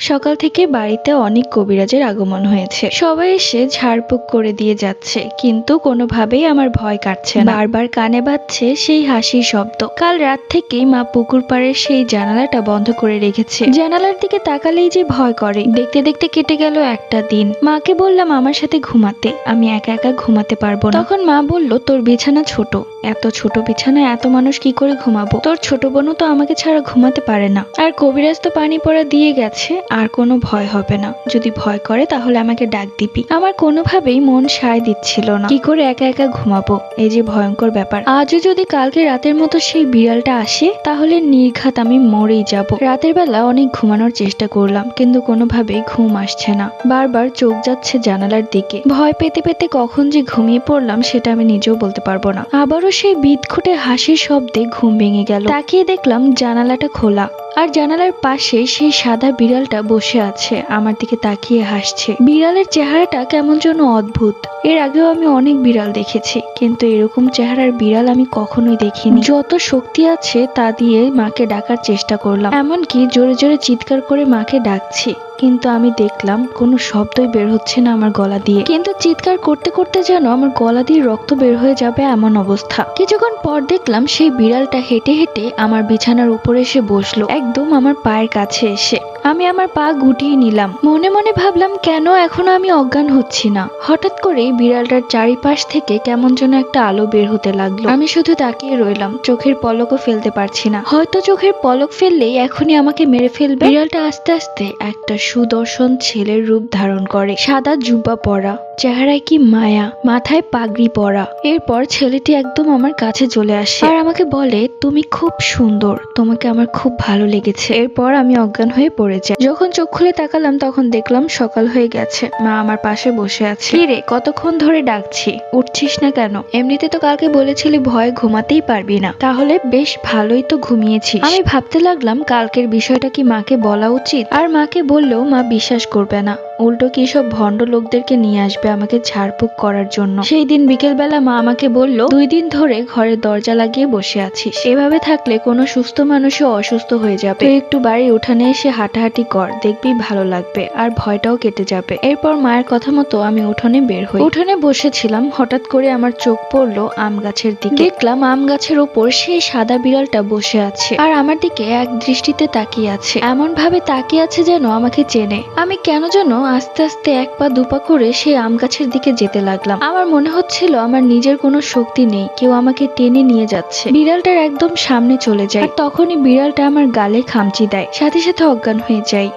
সকাল থেকে বাড়িতে অনেক কবিরাজের আগমন হয়েছে। সবাই এসে ঝাড়ফুঁক করে দিয়ে যাচ্ছে, কিন্তু কোনোভাবেই আমার ভয় কাটছে না। বারবার কানে বাজছে সেই হাসির শব্দ। কাল রাত থেকেই মা পুকুর পাড়ের সেই জানালাটা বন্ধ করে রেখেছে। জানালার দিকে তাকালেই যে ভয় করে। দেখতে দেখতে কেটে গেল একটা দিন। মাকে বললাম আমার সাথে ঘুমাতে, আমি একা একা ঘুমাতে পারবো না। তখন মা বলল, তোর বিছানা ছোট, এত ছোট বিছানায় এত মানুষ কি করে ঘুমাবো? তোর ছোট বোনও তো আমাকে ছাড়া ঘুমাতে পারে না। আর কবিরাজ তো পানি পড়া দিয়ে গেছে, আর কোনো ভয় হবে না। যদি ভয় করে তাহলে আমাকে ডাক দিবি। আমার কোনোভাবেই মন সায় দিচ্ছিল না। কি করে একা একা ঘুমাবো, এই যে ভয়ঙ্কর ব্যাপার। আজও যদি কালকে রাতের মতো সেই বিড়ালটা আসে, তাহলে নির্ঘাত আমি মরেই যাব। রাতের বেলা অনেক ঘুমানোর চেষ্টা করলাম, কিন্তু কোনোভাবেই ঘুম আসছে না। বারবার চোখ যাচ্ছে জানালার দিকে। ভয় পেতে পেতে কখন যে ঘুমিয়ে পড়লাম সেটা আমি নিজেও বলতে পারবো না। আবারও সেই বিদঘুটে হাসির শব্দে ঘুম ভেঙে গেল। তাকিয়ে দেখলাম জানালাটা খোলা, আর জানালার পাশে সেই সাদা বিড়ালটা বসে আছে, আমার দিকে তাকিয়ে হাসছে। বিড়ালের চেহারাটা কেমন যেন অদ্ভুত। এর আগেও আমি অনেক বিড়াল দেখেছি, কিন্তু এরকম চেহারার বিড়াল আমি কখনোই দেখিনি। যত শক্তি আছে তা দিয়ে মাকে ডাকার চেষ্টা করলাম, এমনকি জোরে জোরে চিৎকার করে মাকে ডাকছি, কিন্তু আমি দেখলাম কোনো শব্দই বের হচ্ছে না আমার গলা দিয়ে। কিন্তু চিৎকার করতে করতে যেন আমার গলা দিয়ে রক্ত বের হয়ে যাবে এমন অবস্থা। কিছুক্ষণ পর দেখলাম সেই বিড়ালটা হেঁটে হেঁটে আমার বিছানার উপরে এসে বসলো, একদম আমার পায়ের কাছে এসে। আমি আমার পা গুটিয়ে নিলাম, মনে মনে ভাবলাম কেন এখনো আমি অজ্ঞান হচ্ছি না। হঠাৎ করেই বিড়ালটার চারিপাশ থেকে কেমন যেন একটা আলো বের হতে লাগলো। আমি শুধু তাকিয়ে রইলাম, চোখের পলকও ফেলতে পারছি না। হয়তো চোখের পলক ফেললেই এখনই আমাকে মেরে ফেলবে। বিড়ালটা আস্তে আস্তে একটা সুদর্শন ছেলের রূপ ধারণ করে, সাদা জুব্বা পরা, চেহারায় কি মায়া, মাথায় পাগড়ি পরা। এরপর ছেলেটি একদম আমার কাছে চলে আসে আর আমাকে বলে, তুমি খুব সুন্দর, তোমাকে আমার খুব ভালো লেগেছে। এরপর আমি অজ্ঞান হয়ে পড়ে যাই। যখন চোখ খুলে তাকালাম তখন দেখলাম সকাল হয়ে গেছে। মা আমার পাশে বসে আছে। কি রে, কতক্ষণ ধরে ডাকছি, উঠছিস না কেন? এমনিতে তো কালকে বলেছিলি ভয়ে ঘুমাতেই পারবি না, তাহলে বেশ ভালোই তো ঘুমিয়েছিস। আমি ভাবতে লাগলাম কালকের বিষয়টা কি মাকে বলা উচিত, আর মাকে বললেও মা বিশ্বাস করবে না, উল্টো কি সব ভণ্ড লোকদেরকে নিয়ে আসবে আমাকে ঝাড়ফুঁক করার জন্য। সেই দিন বিকেল বেলা মা আমাকে বলল, 2 দিন ধরে ঘরের দরজা লাগিয়ে বসে আছিস, এভাবে থাকলে কোনো সুস্থ মানুষও অসুস্থ হয়ে যাবে। তুই একটু বাড়ির উঠানে এসে হাঁটাহাঁটি কর, দেখবি ভালো লাগবে, আর ভয়টাও কেটে যাবে। এরপর মায়ের কথা মতো আমি উঠোনে বের হই। উঠোনে বসেছিলাম, হঠাৎ করে আমার চোখ পড়লো আম গাছের দিকে। দেখলাম আম গাছের ওপর সেই সাদা বিড়ালটা বসে আছে, আর আমার দিকে এক দৃষ্টিতে তাকিয়ে আছে, এমন ভাবে তাকিয়ে আছে যেন আমাকে চেনে। আমি কেন যেন আস্তে আস্তে 1 পা 2 পা করে সেই আম গাছের দিকে যেতে লাগলাম। আমার মনে হচ্ছিল আমার নিজের কোনো শক্তি নেই, কেউ আমাকে টেনে নিয়ে যাচ্ছে। বিড়ালটার একদম সামনে চলে যায়, আর তখনই বিড়ালটা আমার গালে খামচি দেয়, সাথে সাথে অজ্ঞান হয়ে যায়।